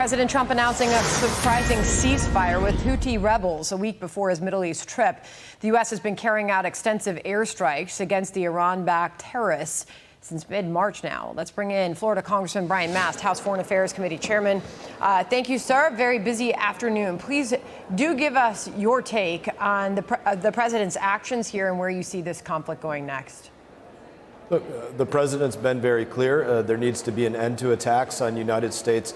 President Trump announcing a surprising ceasefire with Houthi rebels a week before his Middle East trip. The U.S. has been carrying out extensive airstrikes against the Iran-backed terrorists since mid-March now. Let's bring in Florida Congressman Brian Mast, House Foreign Affairs Committee Chairman. Thank you, sir. Very busy afternoon. Please do give us your take on the president's actions here and where you see this conflict going next. Look, the president's been very clear. There needs to be an end to attacks on United States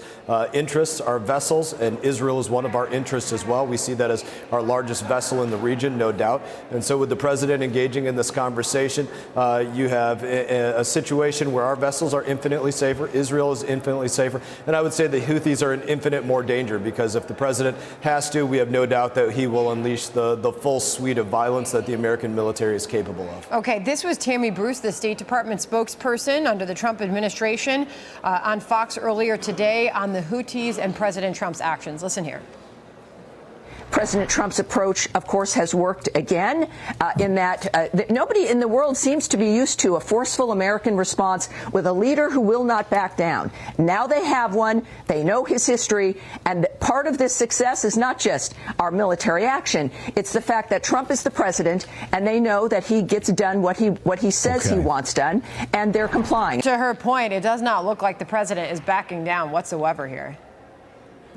interests, our vessels, and Israel is one of our interests as well. We see that as our largest vessel in the region, no doubt. And so with the president engaging in this conversation, you have a situation where our vessels are infinitely safer, Israel is infinitely safer, and I would say the Houthis are in infinite more danger, because if the president has to, we have no doubt that he will unleash the full suite of violence that the American military is capable of. Okay, this was Tammy Bruce, the State Department spokesperson under the Trump administration, on Fox earlier today on the Houthis and President Trump's actions. Listen here. President Trump's approach, of course, has worked again in that nobody in the world seems to be used to a forceful American response with a leader who will not back down. Now they have one. They know his history. And part of this success is not just our military action. It's the fact that Trump is the president, and they know that he gets done what he says he wants done, and they're complying. To her point, it does not look like the president is backing down whatsoever here.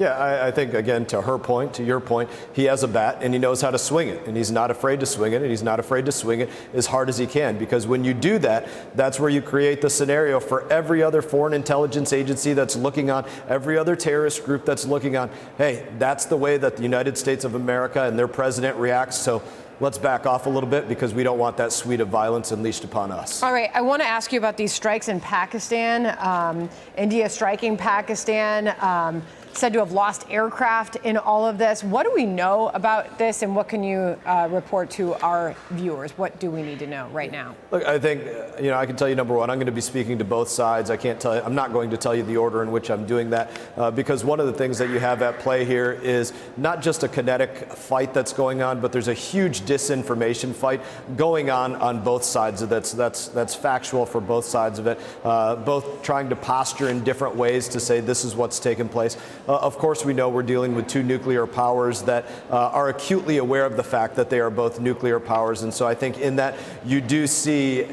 Yeah, I think, again, to her point, to your point, he has a bat and he knows how to swing it, and he's not afraid to swing it, and he's not afraid to swing it as hard as he can, because when you do that, that's where you create the scenario for every other foreign intelligence agency that's looking on, every other terrorist group that's looking on. Hey, that's the way that the United States of America and their president reacts. So let's back off a little bit, because we don't want that suite of violence unleashed upon us. All right, I want to ask you about these strikes in Pakistan. India striking Pakistan, said to have lost aircraft in all of this. What do we know about this, and what can you report to our viewers? What do we need to know right now? Look, I think, I can tell you, number one, I'm going to be speaking to both sides. I'm not going to tell you the order in which I'm doing that, because one of the things that you have at play here is not just a kinetic fight that's going on, but there's a huge disinformation fight going on both sides of this. That's factual for both sides of it, both trying to posture in different ways to say this is what's taken place. Of course, we know we're dealing with two nuclear powers that are acutely aware of the fact that they are both nuclear powers. And so I think in that you do see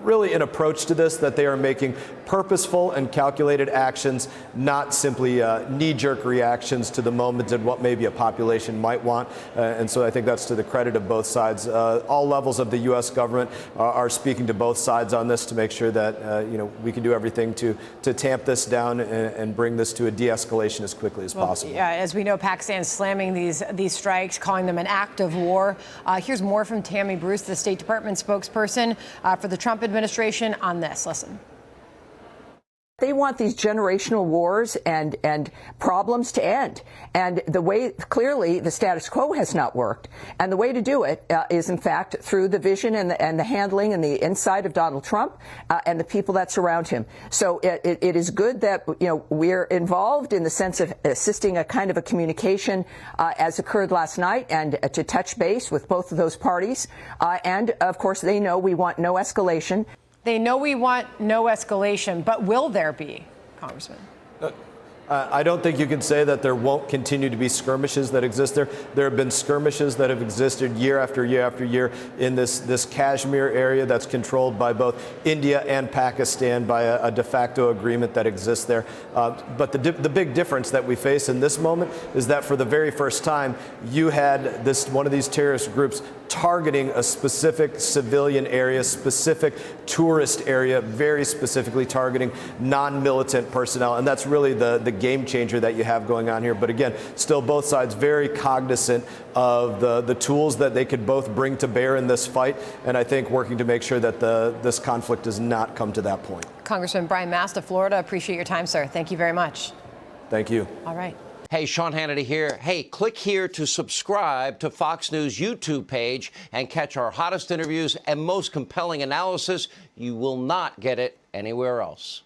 really an approach to this, that they are making purposeful and calculated actions, not simply knee-jerk reactions to the moment and what maybe a population might want. And so I think that's to the credit of both sides. All levels of the U.S. government are speaking to both sides on this to make sure that we can do everything to tamp this down and bring this to a de-escalation as quickly as possible. Yeah, as we know, Pakistan is slamming these strikes, calling them an act of war. Here's more from Tammy Bruce, the State Department spokesperson for the Trump administration on this. Listen. They want these generational wars and problems to end. And the way, clearly, the status quo has not worked. And the way to do it is, in fact, through the vision and the handling and the insight of Donald Trump and the people that surround him. So it is good that, we're involved in the sense of assisting a kind of a communication as occurred last night, and to touch base with both of those parties. And, of course, they know we want no escalation. They know we want no escalation, but will there be, Congressman? I don't think you can say that there won't continue to be skirmishes that exist there. There have been skirmishes that have existed year after year after year in this Kashmir area that's controlled by both India and Pakistan by a de facto agreement that exists there. But the big difference that we face in this moment is that for the very first time, you had one of these terrorist groups targeting a specific civilian area, specific tourist area, very specifically targeting non-militant personnel. And that's really the game changer that you have going on here. But again, still both sides very cognizant of the tools that they could both bring to bear in this fight. And I think working to make sure that this conflict does not come to that point. Congressman Brian Mast of Florida, appreciate your time, sir. Thank you very much. Thank you. All right. Hey, Sean Hannity here. Hey, click here to subscribe to Fox News YouTube page and catch our hottest interviews and most compelling analysis. You will not get it anywhere else.